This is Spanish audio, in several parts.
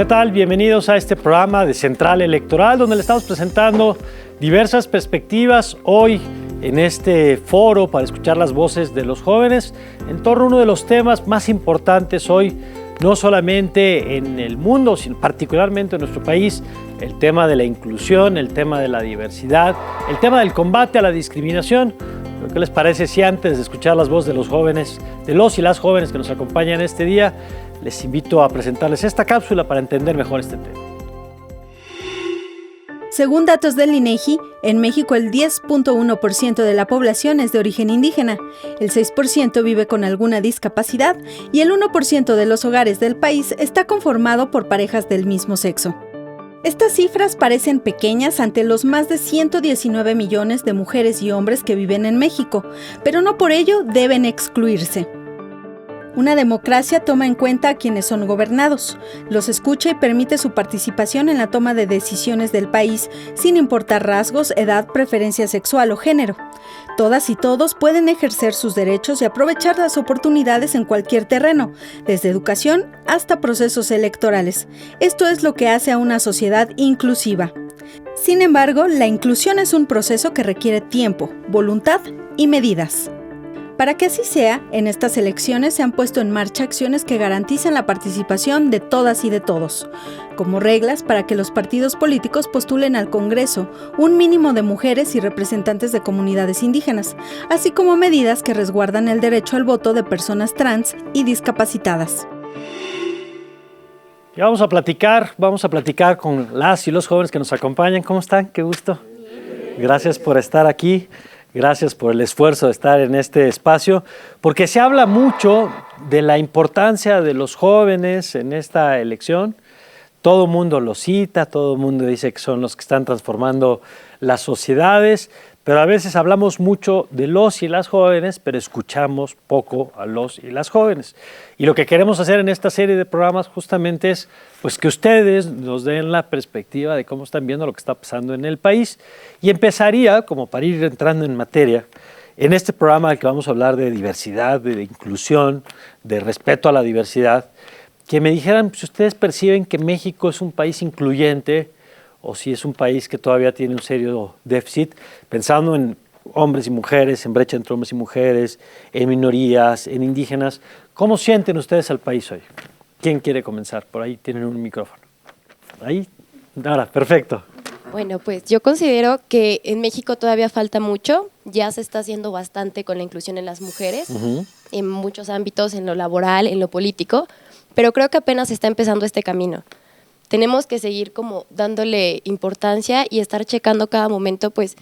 ¿Qué tal? Bienvenidos a este programa de Central Electoral, donde le estamos presentando diversas perspectivas hoy en este foro para escuchar las voces de los jóvenes en torno a uno de los temas más importantes hoy, no solamente en el mundo, sino particularmente en nuestro país, el tema de la inclusión, el tema de la diversidad, el tema del combate a la discriminación. ¿Qué les parece si antes de escuchar las voces de los jóvenes, de los y las jóvenes que nos acompañan este día, les invito a presentarles esta cápsula para entender mejor este tema? Según datos del INEGI, en México el 10.1% de la población es de origen indígena, el 6% vive con alguna discapacidad y el 1% de los hogares del país está conformado por parejas del mismo sexo. Estas cifras parecen pequeñas ante los más de 119 millones de mujeres y hombres que viven en México, pero no por ello deben excluirse. Una democracia toma en cuenta a quienes son gobernados, los escucha y permite su participación en la toma de decisiones del país, sin importar rasgos, edad, preferencia sexual o género. Todas y todos pueden ejercer sus derechos y aprovechar las oportunidades en cualquier terreno, desde educación hasta procesos electorales. Esto es lo que hace a una sociedad inclusiva. Sin embargo, la inclusión es un proceso que requiere tiempo, voluntad y medidas. Para que así sea, en estas elecciones se han puesto en marcha acciones que garantizan la participación de todas y de todos, como reglas para que los partidos políticos postulen al Congreso un mínimo de mujeres y representantes de comunidades indígenas, así como medidas que resguardan el derecho al voto de personas trans y discapacitadas. Y vamos a platicar con las y los jóvenes que nos acompañan. ¿Cómo están? Qué gusto. Gracias por estar aquí. Gracias por el esfuerzo de estar en este espacio, porque se habla mucho de la importancia de los jóvenes en esta elección. Todo el mundo los cita, todo el mundo dice que son los que están transformando las sociedades, pero a veces hablamos mucho de los y las jóvenes, pero escuchamos poco a los y las jóvenes. Y lo que queremos hacer en esta serie de programas justamente es pues, que ustedes nos den la perspectiva de cómo están viendo lo que está pasando en el país. Y empezaría, como para ir entrando en materia, en este programa en el que vamos a hablar de diversidad, de inclusión, de respeto a la diversidad, que me dijeran si ustedes perciben que México es un país incluyente o si es un país que todavía tiene un serio déficit, pensando en hombres y mujeres, en brecha entre hombres y mujeres, en minorías, en indígenas. ¿Cómo sienten ustedes al país hoy? ¿Quién quiere comenzar? Por ahí tienen un micrófono. Ahí, ahora, perfecto. Bueno, pues yo considero que en México todavía falta mucho, ya se está haciendo bastante con la inclusión en las mujeres, en muchos ámbitos, en lo laboral, en lo político, pero creo que apenas está empezando este camino. Tenemos que seguir como dándole importancia y estar checando cada momento, pues,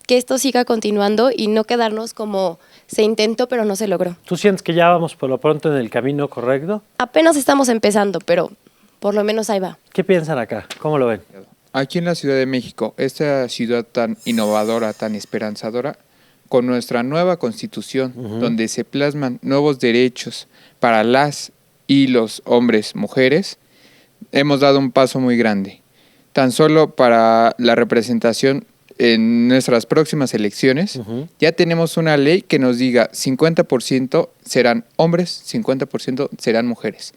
que esto siga continuando y no quedarnos como se intentó pero no se logró. ¿Tú sientes que ya vamos por lo pronto en el camino correcto? Apenas estamos empezando, pero por lo menos ahí va. ¿Qué piensan acá? ¿Cómo lo ven? Aquí en la Ciudad de México, esta ciudad tan innovadora, tan esperanzadora, con nuestra nueva Constitución, donde se plasman nuevos derechos para las y los hombres, mujeres, hemos dado un paso muy grande. Tan solo para la representación en nuestras próximas elecciones, ya tenemos una ley que nos diga 50% serán hombres, 50% serán mujeres.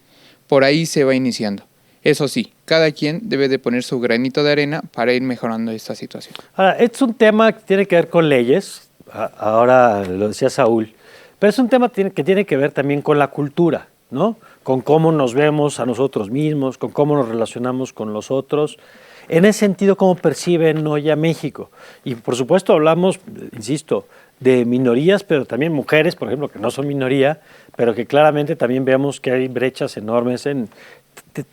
Por ahí se va iniciando. Eso sí, cada quien debe de poner su granito de arena para ir mejorando esta situación. Ahora, es un tema que tiene que ver con leyes, ahora lo decía Saúl, pero es un tema que tiene que ver también con la cultura, ¿no? Con cómo nos vemos a nosotros mismos, con cómo nos relacionamos con los otros. En ese sentido, ¿cómo perciben hoy a México? Y por supuesto hablamos, insisto, de minorías, pero también mujeres, por ejemplo, que no son minoría, pero que claramente también vemos que hay brechas enormes en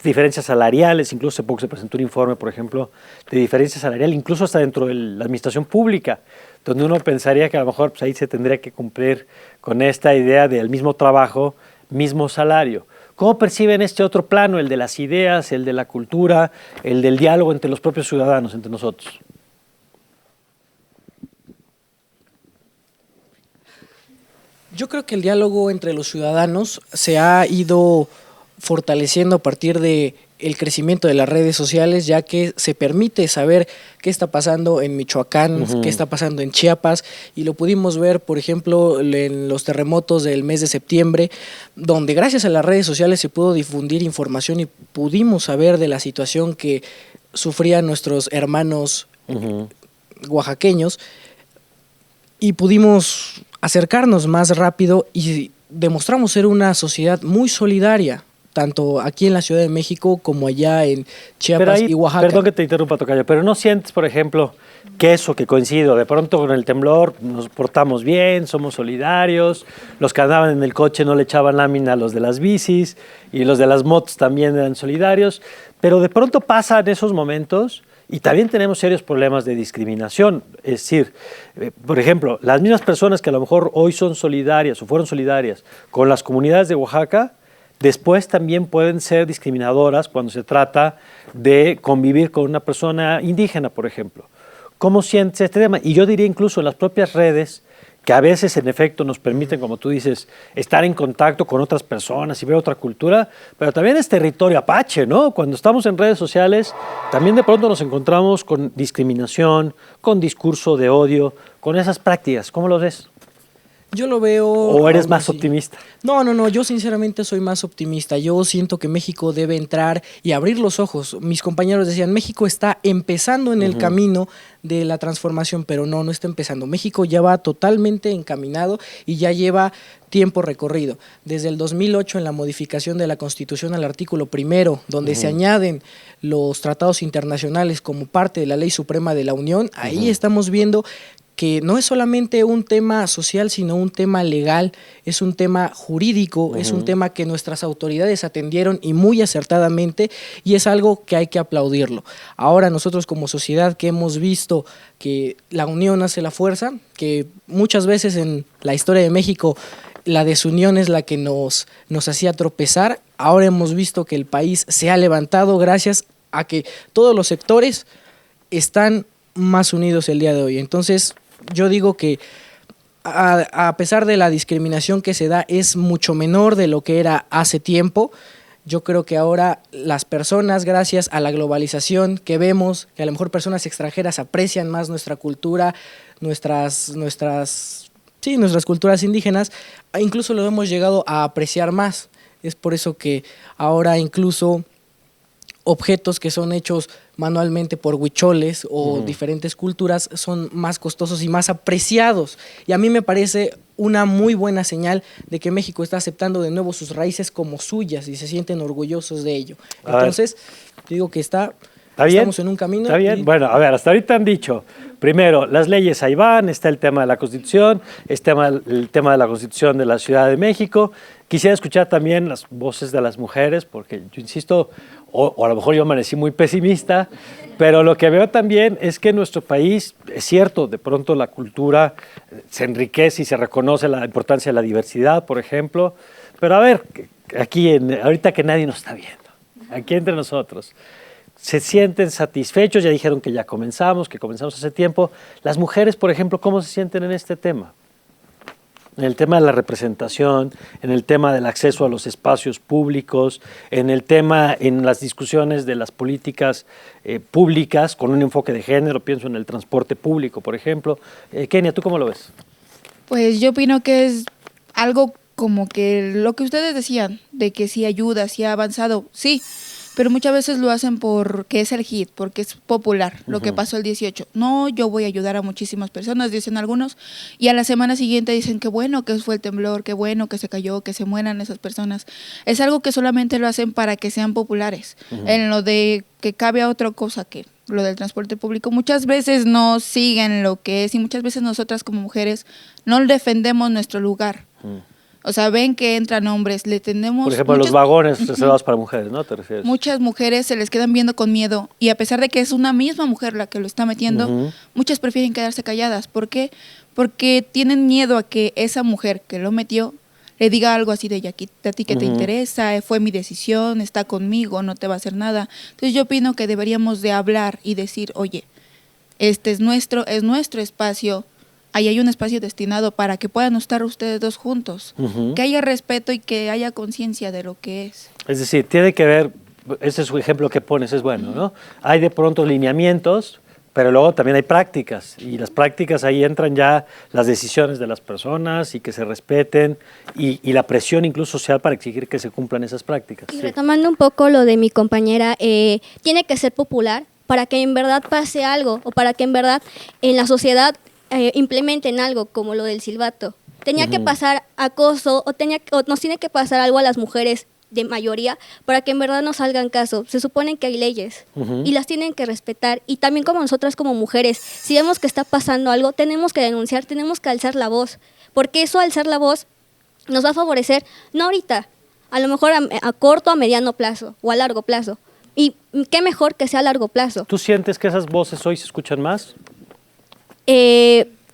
diferencias salariales. Incluso hace poco se presentó un informe, por ejemplo, de diferencia salarial, incluso hasta dentro de la administración pública, donde uno pensaría que a lo mejor pues, ahí se tendría que cumplir con esta idea del mismo trabajo, mismo salario. ¿Cómo perciben este otro plano, el de las ideas, el de la cultura, el del diálogo entre los propios ciudadanos, entre nosotros? Yo creo que el diálogo entre los ciudadanos se ha ido fortaleciendo a partir de el crecimiento de las redes sociales, ya que se permite saber qué está pasando en Michoacán, qué está pasando en Chiapas, y lo pudimos ver, por ejemplo, en los terremotos del mes de septiembre, donde gracias a las redes sociales se pudo difundir información y pudimos saber de la situación que sufrían nuestros hermanos oaxaqueños, y pudimos acercarnos más rápido y demostramos ser una sociedad muy solidaria, tanto aquí en la Ciudad de México como allá en Chiapas y Oaxaca. Perdón que te interrumpa, tocayo, pero ¿no sientes, por ejemplo, que eso que coincido, de pronto con el temblor nos portamos bien, somos solidarios, los que andaban en el coche no le echaban lámina a los de las bicis y los de las motos también eran solidarios, pero de pronto pasan esos momentos y también tenemos serios problemas de discriminación? Es decir, por ejemplo, las mismas personas que a lo mejor hoy son solidarias o fueron solidarias con las comunidades de Oaxaca, después también pueden ser discriminadoras cuando se trata de convivir con una persona indígena, por ejemplo. ¿Cómo sientes este tema? Y yo diría incluso en las propias redes, que a veces en efecto nos permiten, como tú dices, estar en contacto con otras personas y ver otra cultura, pero también es territorio apache, ¿no? Cuando estamos en redes sociales, también de pronto nos encontramos con discriminación, con discurso de odio, con esas prácticas. ¿Cómo lo ves? Yo lo veo... ¿O eres más optimista? No, yo sinceramente soy más optimista. Yo siento que México debe entrar y abrir los ojos. Mis compañeros decían, México está empezando en el camino de la transformación, pero no está empezando. México ya va totalmente encaminado y ya lleva tiempo recorrido. Desde el 2008, en la modificación de la Constitución al artículo 1, donde se añaden los tratados internacionales como parte de la Ley Suprema de la Unión, ahí estamos viendo que no es solamente un tema social, sino un tema legal, es un tema jurídico, es un tema que nuestras autoridades atendieron y muy acertadamente, y es algo que hay que aplaudirlo. Ahora nosotros como sociedad que hemos visto que la unión hace la fuerza, que muchas veces en la historia de México la desunión es la que nos hacía tropezar, ahora hemos visto que el país se ha levantado gracias a que todos los sectores están más unidos el día de hoy. Entonces, yo digo que a pesar de la discriminación que se da es mucho menor de lo que era hace tiempo. Yo creo que ahora las personas, gracias a la globalización que vemos, que a lo mejor personas extranjeras aprecian más nuestra cultura, nuestras culturas indígenas, incluso lo hemos llegado a apreciar más. Es por eso que ahora incluso objetos que son hechos manualmente por huicholes o diferentes culturas son más costosos y más apreciados. Y a mí me parece una muy buena señal de que México está aceptando de nuevo sus raíces como suyas y se sienten orgullosos de ello. Entonces, digo que estamos en un camino. Está bien. Bueno, a ver, hasta ahorita han dicho, primero, las leyes ahí van, está el tema de la Constitución, el tema de la Constitución de la Ciudad de México. Quisiera escuchar también las voces de las mujeres, porque yo insisto, o a lo mejor yo amanecí muy pesimista, pero lo que veo también es que en nuestro país, es cierto, de pronto la cultura se enriquece y se reconoce la importancia de la diversidad, por ejemplo, pero a ver, aquí, ahorita que nadie nos está viendo, aquí entre nosotros, ¿se sienten satisfechos? Ya dijeron que que comenzamos hace tiempo. Las mujeres, por ejemplo, ¿cómo se sienten en este tema? En el tema de la representación, en el tema del acceso a los espacios públicos, en el tema, en las discusiones de las políticas públicas con un enfoque de género, pienso en el transporte público, por ejemplo. Kenia, ¿tú cómo lo ves? Pues yo opino que es algo como que lo que ustedes decían, de que sí ayuda, sí ha avanzado, sí, pero muchas veces lo hacen porque es el hit, porque es popular, lo que pasó el 18. No, yo voy a ayudar a muchísimas personas, dicen algunos, y a la semana siguiente dicen que bueno que fue el temblor, que bueno que se cayó, que se mueran esas personas. Es algo que solamente lo hacen para que sean populares. En lo de que cabe a otra cosa que lo del transporte público, muchas veces no siguen lo que es y muchas veces nosotras como mujeres no defendemos nuestro lugar. O sea, ven que entran hombres, le tenemos... Por ejemplo, los vagones reservados para mujeres, ¿no? ¿Te refieres? Muchas mujeres se les quedan viendo con miedo y a pesar de que es una misma mujer la que lo está metiendo, muchas prefieren quedarse calladas. ¿Por qué? Porque tienen miedo a que esa mujer que lo metió le diga algo así de, a ti que te interesa, fue mi decisión, está conmigo, no te va a hacer nada. Entonces yo opino que deberíamos de hablar y decir, oye, este es nuestro espacio, ahí hay un espacio destinado para que puedan estar ustedes dos juntos, que haya respeto y que haya conciencia de lo que es. Es decir, tiene que ver ese es un ejemplo que pones, es bueno, ¿no? Hay de pronto lineamientos, pero luego también hay prácticas, y las prácticas ahí entran ya las decisiones de las personas y que se respeten, y la presión incluso social para exigir que se cumplan esas prácticas. Y Sí. retomando un poco lo de mi compañera, tiene que ser popular para que en verdad pase algo, o para que en verdad en la sociedad implementen algo como lo del silbato. Tenía que pasar acoso, o nos tiene que pasar algo a las mujeres de mayoría para que en verdad nos hagan caso. Se supone que hay leyes y las tienen que respetar, y también como nosotras como mujeres, si vemos que está pasando algo, tenemos que denunciar, tenemos que alzar la voz, porque eso, alzar la voz, nos va a favorecer, no ahorita, a lo mejor a corto, a mediano plazo o a largo plazo, y qué mejor que sea a largo plazo. ¿Tú sientes que esas voces hoy se escuchan más?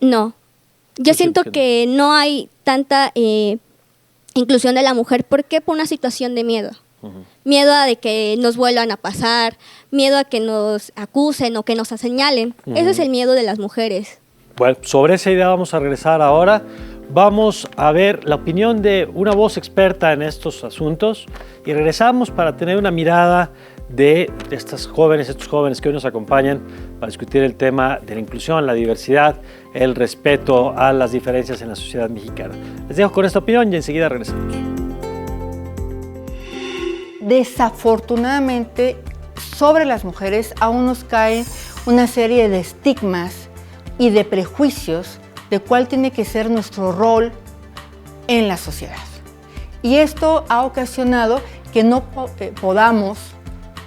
No, yo siento que no hay tanta inclusión de la mujer. ¿Por qué? Por una situación de miedo. Miedo a de que nos vuelvan a pasar, miedo a que nos acusen o que nos señalen. Ese es el miedo de las mujeres. Bueno, sobre esa idea vamos a regresar ahora. Vamos a ver la opinión de una voz experta en estos asuntos y regresamos para tener una mirada de estos jóvenes que hoy nos acompañan para discutir el tema de la inclusión, la diversidad, el respeto a las diferencias en la sociedad mexicana. Les dejo con esta opinión y enseguida regresamos. Desafortunadamente, sobre las mujeres aún nos caen una serie de estigmas y de prejuicios de cuál tiene que ser nuestro rol en la sociedad. Y esto ha ocasionado que no podamos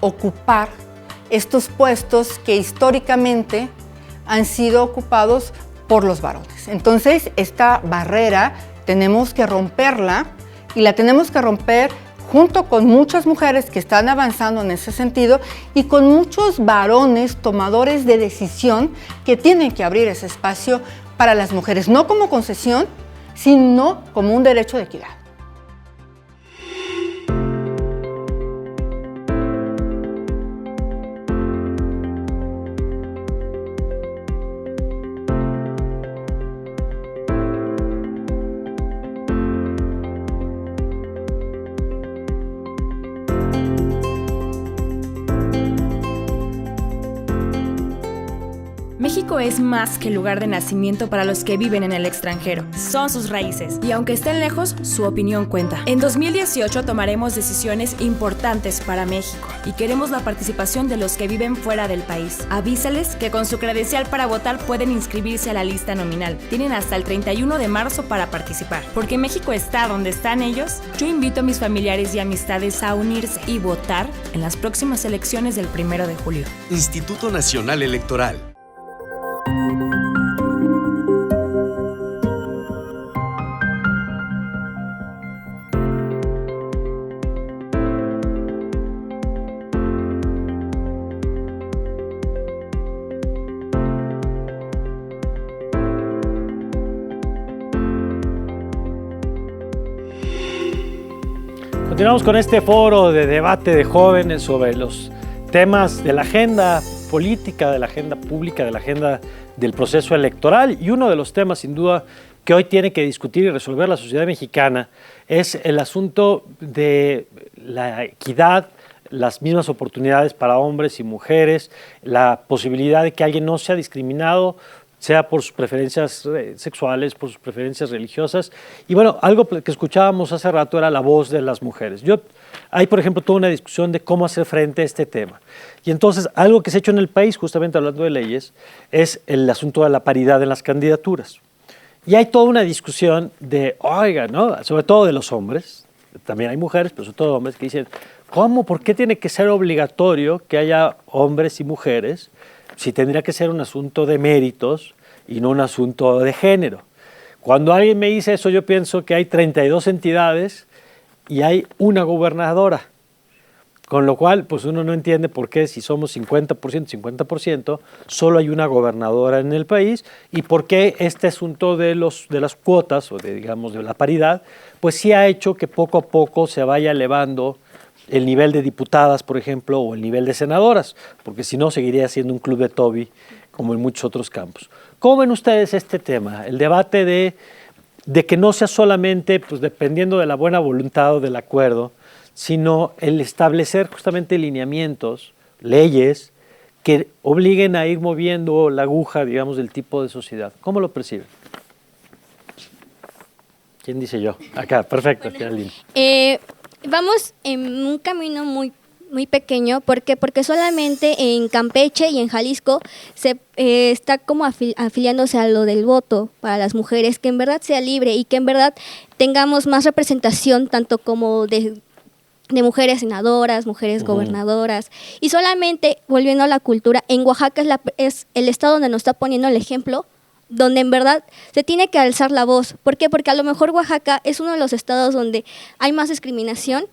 ocupar estos puestos que históricamente han sido ocupados por los varones. Entonces, esta barrera tenemos que romperla, y la tenemos que romper junto con muchas mujeres que están avanzando en ese sentido y con muchos varones tomadores de decisión que tienen que abrir ese espacio para las mujeres, no como concesión, sino como un derecho de equidad. México es más que lugar de nacimiento para los que viven en el extranjero. Son sus raíces. Y aunque estén lejos, su opinión cuenta. En 2018 tomaremos decisiones importantes para México y queremos la participación de los que viven fuera del país. Avísales que con su credencial para votar pueden inscribirse a la lista nominal. Tienen hasta el 31 de marzo para participar. Porque México está donde están ellos, yo invito a mis familiares y amistades a unirse y votar en las próximas elecciones del 1 de julio. Instituto Nacional Electoral. Continuamos con este foro de debate de jóvenes sobre los temas de la agenda política, de la agenda pública, de la agenda del proceso electoral, y uno de los temas sin duda que hoy tiene que discutir y resolver la sociedad mexicana es el asunto de la equidad, las mismas oportunidades para hombres y mujeres, la posibilidad de que alguien no sea discriminado, sea por sus preferencias sexuales, por sus preferencias religiosas. Y bueno, algo que escuchábamos hace rato era la voz de las mujeres. Hay, por ejemplo, toda una discusión de cómo hacer frente a este tema. Y entonces, algo que se ha hecho en el país, justamente hablando de leyes, es el asunto de la paridad en las candidaturas. Y hay toda una discusión de, oiga, ¿no? Sobre todo de los hombres, también hay mujeres, pero sobre todo hombres, que dicen, ¿cómo? ¿Por qué tiene que ser obligatorio que haya hombres y mujeres si tendría que ser un asunto de méritos y no un asunto de género? Cuando alguien me dice eso, yo pienso que hay 32 entidades y hay una gobernadora, con lo cual pues uno no entiende por qué si somos 50%, 50%, solo hay una gobernadora en el país, y por qué este asunto de las cuotas o de la paridad, pues sí ha hecho que poco a poco se vaya elevando el nivel de diputadas, por ejemplo, o el nivel de senadoras, porque si no seguiría siendo un club de Toby como en muchos otros campos. ¿Cómo ven ustedes este tema? El debate de que no sea solamente, pues dependiendo de la buena voluntad o del acuerdo, sino el establecer justamente lineamientos, leyes, que obliguen a ir moviendo la aguja, digamos, del tipo de sociedad. ¿Cómo lo perciben? ¿Quién dice yo? Acá, perfecto. Bueno, vamos en un camino muy pequeño. ¿Por qué? Porque solamente en Campeche y en Jalisco se está como afiliándose a lo del voto para las mujeres, que en verdad sea libre y que en verdad tengamos más representación, tanto como de mujeres senadoras, mujeres gobernadoras. Y solamente, volviendo a la cultura, en Oaxaca es el estado donde nos está poniendo el ejemplo, donde en verdad se tiene que alzar la voz. ¿Por qué? Porque a lo mejor Oaxaca es uno de los estados donde hay más discriminación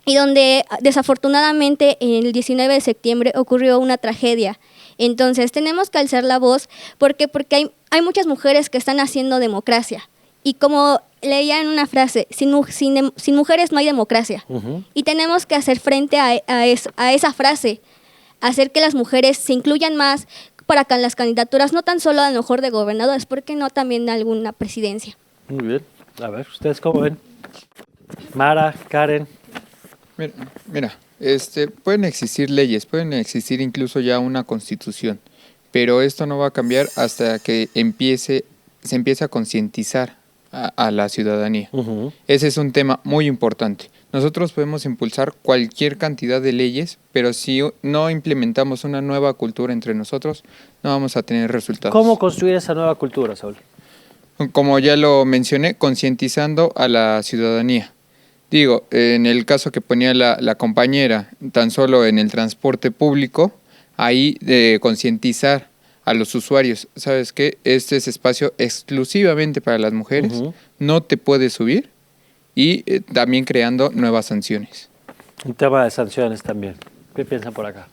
y donde desafortunadamente el 19 de septiembre ocurrió una tragedia. Entonces tenemos que alzar la voz porque hay muchas mujeres que están haciendo democracia. Y como leía en una frase, sin mujeres no hay democracia. Y tenemos que hacer frente a esa frase, hacer que las mujeres se incluyan más para que en las candidaturas, no tan solo a lo mejor de gobernadores, porque no también de alguna presidencia. Muy bien. A ver, ¿ustedes cómo ven? Mara, Karen. Mira, pueden existir leyes, pueden existir incluso ya una constitución, pero esto no va a cambiar hasta que se empiece a concientizar a la ciudadanía. Ese es un tema muy importante. Nosotros podemos impulsar cualquier cantidad de leyes, pero si no implementamos una nueva cultura entre nosotros, no vamos a tener resultados. ¿Cómo construir esa nueva cultura, Saúl? Como ya lo mencioné, concientizando a la ciudadanía. Digo, en el caso que ponía la compañera, tan solo en el transporte público, ahí de concientizar a los usuarios, ¿sabes qué? Este es espacio exclusivamente para las mujeres, no te puedes subir, y también creando nuevas sanciones. Un tema de sanciones también. ¿Qué piensan por acá?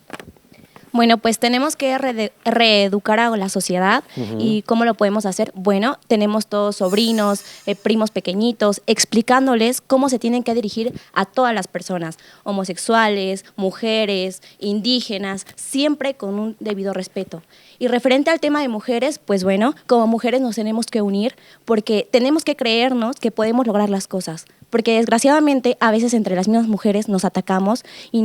Bueno, pues tenemos que reeducar a la sociedad. ¿Y cómo lo podemos hacer? Bueno, tenemos todos sobrinos, primos pequeñitos, explicándoles cómo se tienen que dirigir a todas las personas, homosexuales, mujeres, indígenas, siempre con un debido respeto. Y referente al tema de mujeres, pues bueno, como mujeres nos tenemos que unir porque tenemos que creernos que podemos lograr las cosas. Porque desgraciadamente a veces entre las mismas mujeres nos atacamos y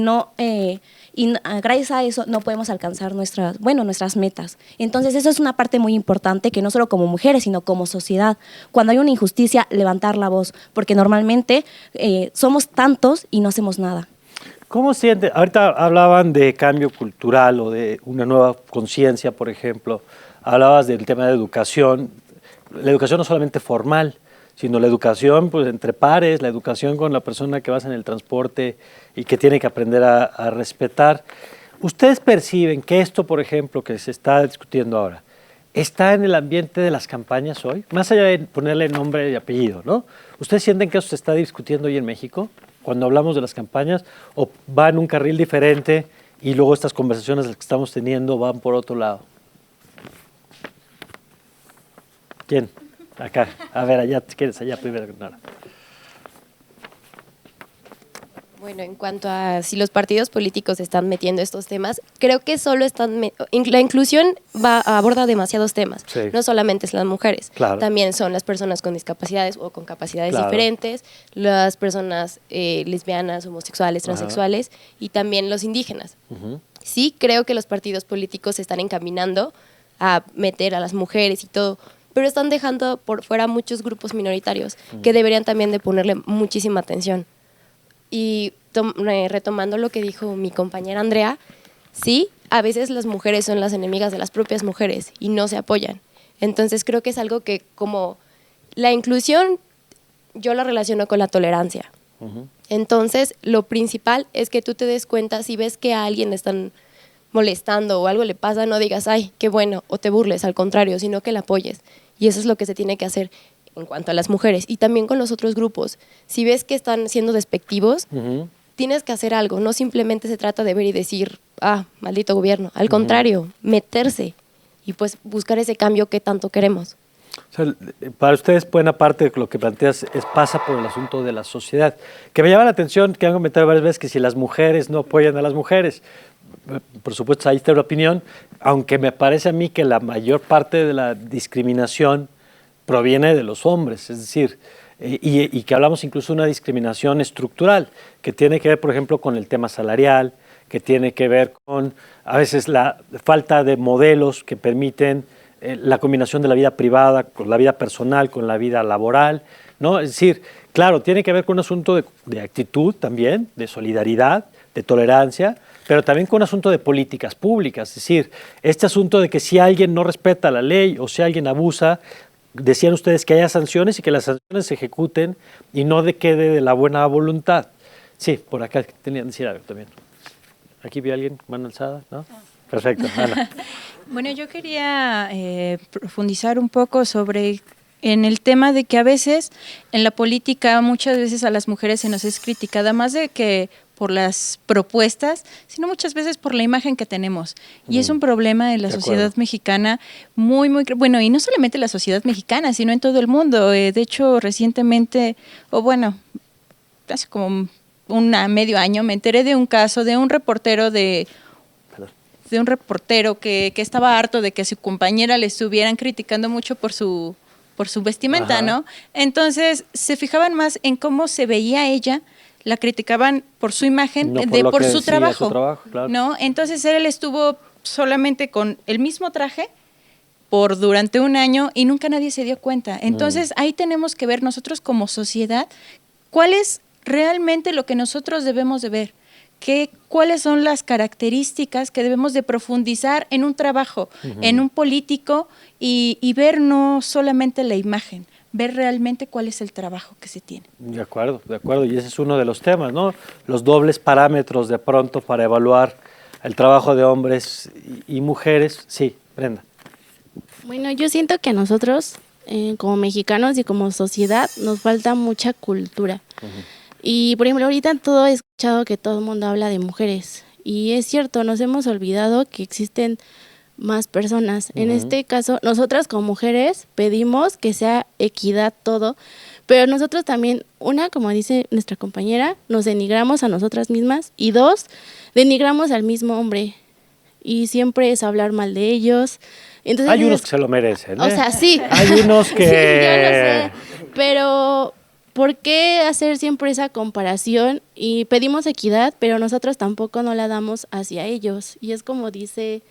gracias a eso no podemos alcanzar nuestras metas. Entonces eso es una parte muy importante que no solo como mujeres, sino como sociedad. Cuando hay una injusticia, levantar la voz, porque normalmente somos tantos y no hacemos nada. ¿Cómo siente? Ahorita hablaban de cambio cultural o de una nueva conciencia, por ejemplo. Hablabas del tema de educación. La educación no solamente formal, sino la educación pues, entre pares, la educación con la persona que vas en el transporte y que tiene que aprender a respetar. ¿Ustedes perciben que esto, por ejemplo, que se está discutiendo ahora, está en el ambiente de las campañas hoy? Más allá de ponerle nombre y apellido, ¿no? ¿Ustedes sienten que eso se está discutiendo hoy en México cuando hablamos de las campañas o va en un carril diferente y luego estas conversaciones las que estamos teniendo van por otro lado? ¿Quién? Acá. A ver, allá, si quieres, allá primero. Nada. Bueno, en cuanto a si los partidos políticos están metiendo estos temas, creo que solo la inclusión aborda demasiados temas, no solamente es las mujeres, también son las personas con discapacidades o con capacidades diferentes, las personas lesbianas, homosexuales, transexuales y también los indígenas. Sí, creo que los partidos políticos se están encaminando a meter a las mujeres y todo, pero están dejando por fuera muchos grupos minoritarios que deberían también de ponerle muchísima atención. Y retomando lo que dijo mi compañera Andrea, sí, a veces las mujeres son las enemigas de las propias mujeres y no se apoyan. Entonces creo que es algo que como la inclusión yo la relaciono con la tolerancia. Entonces lo principal es que tú te des cuenta si ves que a alguien le están molestando o algo le pasa, no digas, ay, qué bueno, o te burles, al contrario, sino que la apoyes. Y eso es lo que se tiene que hacer en cuanto a las mujeres y también con los otros grupos. Si ves que están siendo despectivos, tienes que hacer algo, no simplemente se trata de ver y decir, maldito gobierno, al contrario, meterse y pues buscar ese cambio que tanto queremos. O sea, para ustedes, buena parte de lo que planteas pasa por el asunto de la sociedad. Que me llama la atención, que han comentado varias veces que si las mujeres no apoyan a las mujeres, por supuesto ahí está la opinión, aunque me parece a mí que la mayor parte de la discriminación proviene de los hombres, es decir, y que hablamos incluso de una discriminación estructural, que tiene que ver, por ejemplo, con el tema salarial, que tiene que ver con a veces la falta de modelos que permiten la combinación de la vida privada con la vida personal, con la vida laboral, ¿no? Es decir, claro, tiene que ver con un asunto de actitud también, de solidaridad, de tolerancia, pero también con un asunto de políticas públicas. Es decir, este asunto de que si alguien no respeta la ley o si alguien abusa, decían ustedes que haya sanciones y que las sanciones se ejecuten y no quede de la buena voluntad. Sí, por acá tenían que decir algo también. Aquí vi a alguien, mano alzada, ¿no? Perfecto, Ana. Bueno, yo quería profundizar un poco en el tema de que a veces en la política muchas veces a las mujeres se nos es criticada más de que por las propuestas, sino muchas veces por la imagen que tenemos. Y es un problema en la sociedad mexicana muy, bueno, y no solamente la sociedad mexicana, sino en todo el mundo. De hecho, recientemente, hace como medio año, me enteré de un caso de un reportero que estaba harto de que a su compañera le estuvieran criticando mucho por su vestimenta, ajá, ¿no? Entonces, se fijaban más en cómo se veía ella, la criticaban por su imagen, no por su trabajo, claro, ¿no? Entonces, él estuvo solamente con el mismo traje durante un año y nunca nadie se dio cuenta. Entonces, ahí tenemos que ver nosotros como sociedad cuál es realmente lo que nosotros debemos de ver. ¿Cuáles son las características que debemos de profundizar en un trabajo, en un político y ver no solamente la imagen, ver realmente cuál es el trabajo que se tiene? De acuerdo, y ese es uno de los temas, ¿no? Los dobles parámetros de pronto para evaluar el trabajo de hombres y mujeres. Sí, Brenda. Bueno, yo siento que a nosotros, como mexicanos y como sociedad, nos falta mucha cultura. Y, por ejemplo, ahorita he escuchado que todo el mundo habla de mujeres. Y es cierto, nos hemos olvidado que existen más personas. En este caso, nosotras como mujeres pedimos que sea equidad todo, pero nosotros también, como dice nuestra compañera, nos denigramos a nosotras mismas, y dos, denigramos al mismo hombre. Y siempre es hablar mal de ellos. Entonces, hay unos que se lo merecen, ¿eh? O sea, sí. Hay unos que... Sí, yo lo sé, pero... ¿por qué hacer siempre esa comparación? Y pedimos equidad, pero nosotros tampoco no la damos hacia ellos. Y es como dice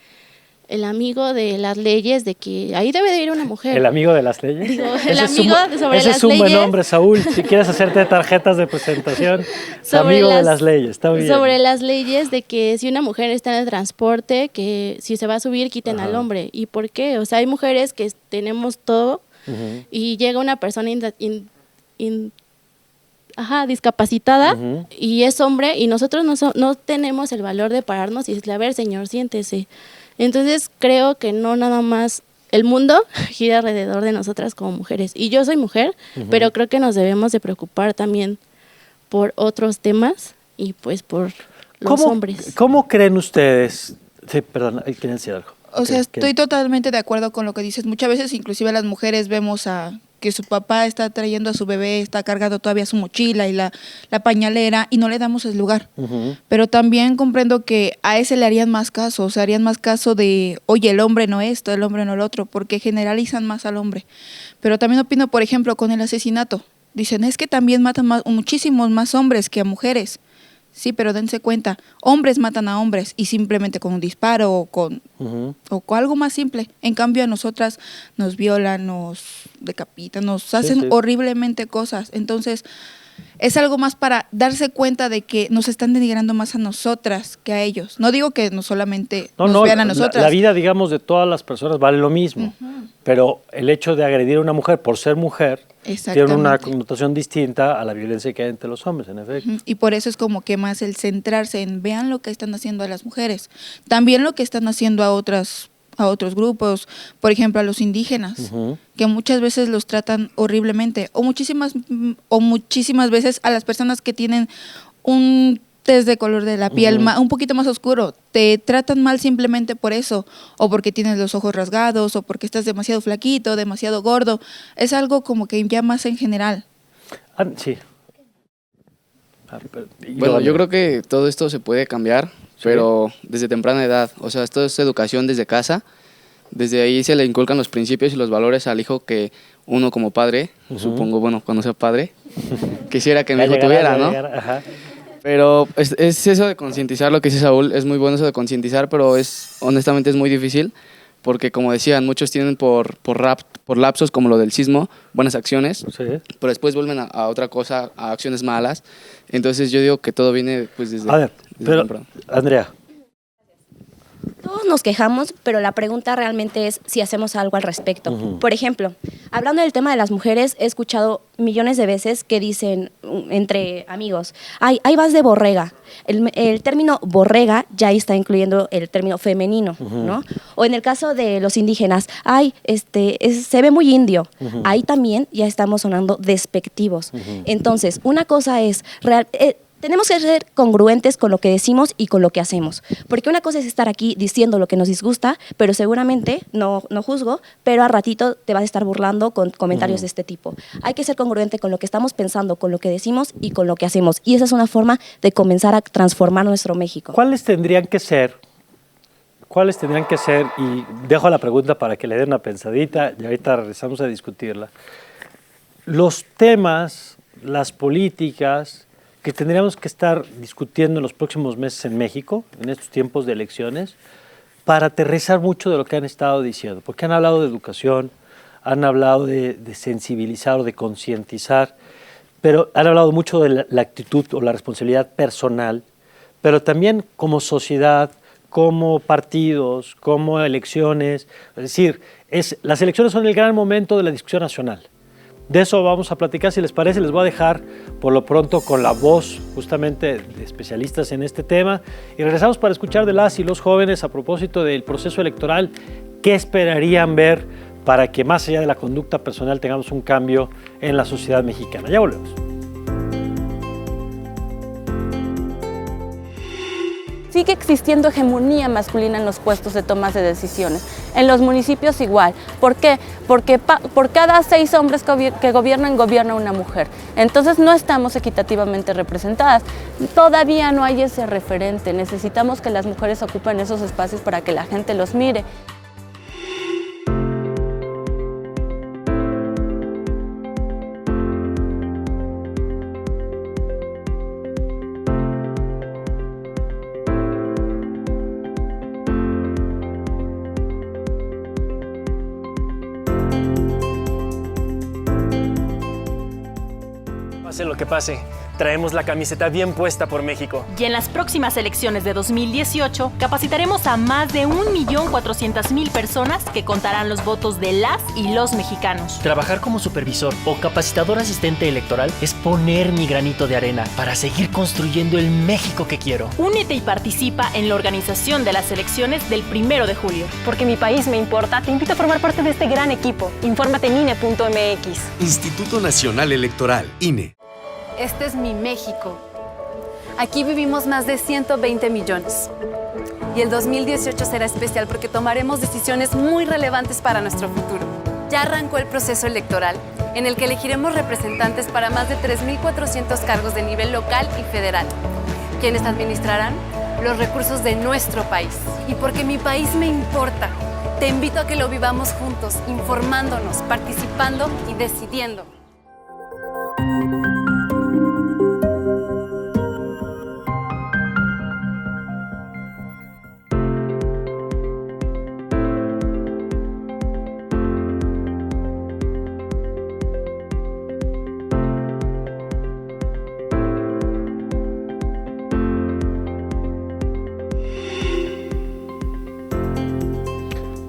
el amigo de las leyes, de que ahí debe de ir una mujer. ¿El amigo de las leyes? Digo, el amigo sobre las leyes. Ese es un buen nombre, Saúl. Si quieres hacerte tarjetas de presentación, amigo de las leyes, está bien. Sobre las leyes de que si una mujer está en el transporte, que si se va a subir, quiten al hombre. ¿Y por qué? O sea, hay mujeres que tenemos todo y llega una persona discapacitada y es hombre y nosotros no tenemos el valor de pararnos y decirle, a ver, señor, siéntese. Entonces creo que no nada más el mundo gira alrededor de nosotras como mujeres. Y yo soy mujer, pero creo que nos debemos de preocupar también por otros temas y pues por los hombres. ¿Cómo creen ustedes? Sí, perdón, ¿quieren decir algo? O sea, estoy totalmente de acuerdo con lo que dices. Muchas veces, inclusive las mujeres vemos que su papá está trayendo a su bebé, está cargando todavía su mochila y la pañalera y no le damos el lugar. Pero también comprendo que a ese le harían más caso, o sea, harían más caso de, oye, el hombre no esto, el hombre no lo otro, porque generalizan más al hombre. Pero también opino, por ejemplo, con el asesinato. Dicen, es que también matan muchísimos más hombres que a mujeres. Sí, pero dense cuenta, hombres matan a hombres y simplemente con un disparo o con algo más simple. En cambio a nosotras nos violan, nos decapitan, nos hacen horriblemente cosas. Entonces es algo más para darse cuenta de que nos están denigrando más a nosotras que a ellos. No digo que no solamente nos vean a nosotras. La vida, digamos, de todas las personas vale lo mismo, pero el hecho de agredir a una mujer por ser mujer tiene una connotación distinta a la violencia que hay entre los hombres, en efecto. Y por eso es como que más el centrarse en vean lo que están haciendo a las mujeres, también lo que están haciendo a otros grupos, por ejemplo a los indígenas, que muchas veces los tratan horriblemente, o muchísimas veces a las personas que tienen un tez de color de la piel un poquito más oscuro, te tratan mal simplemente por eso, o porque tienes los ojos rasgados, o porque estás demasiado flaquito, demasiado gordo. Es algo como que ya más en general. Sí. Bueno, yo creo que todo esto se puede cambiar, pero desde temprana edad. O sea, esto es educación desde casa Desde ahí se le inculcan los principios y los valores al hijo que uno como padre, supongo, bueno, cuando sea padre, quisiera que mi hijo tuviera, ¿no? Pero es eso de concientizar, lo que dice Saúl, es muy bueno eso de concientizar, pero honestamente es muy difícil, porque como decían, muchos tienen por lapsos como lo del sismo, buenas acciones, pero después vuelven a otra cosa, a acciones malas. Entonces yo digo que todo viene pues desde... A ver, pero Andrea. Todos nos quejamos, pero la pregunta realmente es si hacemos algo al respecto. Por ejemplo, hablando del tema de las mujeres, he escuchado millones de veces que dicen entre amigos, ay, ahí vas de borrega. El término borrega ya está incluyendo el término femenino, ¿no? O en el caso de los indígenas, ay, se ve muy indio. Ahí también ya estamos sonando despectivos. Entonces, una cosa es tenemos que ser congruentes con lo que decimos y con lo que hacemos. Porque una cosa es estar aquí diciendo lo que nos disgusta, pero seguramente, no juzgo, pero a ratito te vas a estar burlando con comentarios de este tipo. Hay que ser congruente con lo que estamos pensando, con lo que decimos y con lo que hacemos. Y esa es una forma de comenzar a transformar nuestro México. ¿Cuáles tendrían que ser? Y dejo la pregunta para que le den una pensadita y ahorita regresamos a discutirla. Los temas, las políticas que tendríamos que estar discutiendo en los próximos meses en México, en estos tiempos de elecciones, para aterrizar mucho de lo que han estado diciendo, porque han hablado de educación, han hablado de sensibilizar o de concientizar, pero han hablado mucho de la actitud o la responsabilidad personal, pero también como sociedad, como partidos, como elecciones. Es decir, las elecciones son el gran momento de la discusión nacional. De eso vamos a platicar, si les parece. Les voy a dejar por lo pronto con la voz justamente de especialistas en este tema y regresamos para escuchar de las y los jóvenes a propósito del proceso electoral, qué esperarían ver para que más allá de la conducta personal tengamos un cambio en la sociedad mexicana. Ya volvemos. Sigue existiendo hegemonía masculina en los puestos de tomas de decisiones. En los municipios igual. ¿Por qué? Porque por cada 6 hombres que gobierna una mujer. Entonces no estamos equitativamente representadas. Todavía no hay ese referente. Necesitamos que las mujeres ocupen esos espacios para que la gente los mire. Pase lo que pase, traemos la camiseta bien puesta por México. Y en las próximas elecciones de 2018, capacitaremos a más de 1.400.000 personas que contarán los votos de las y los mexicanos. Trabajar como supervisor o capacitador asistente electoral es poner mi granito de arena para seguir construyendo el México que quiero. Únete y participa en la organización de las elecciones del 1 de julio. Porque mi país me importa, te invito a formar parte de este gran equipo. Infórmate en INE.mx. Instituto Nacional Electoral, INE. Este es mi México. Aquí vivimos más de 120 millones. Y el 2018 será especial porque tomaremos decisiones muy relevantes para nuestro futuro. Ya arrancó el proceso electoral, en el que elegiremos representantes para más de 3.400 cargos de nivel local y federal, quienes administrarán los recursos de nuestro país. Y porque mi país me importa, te invito a que lo vivamos juntos, informándonos, participando y decidiendo.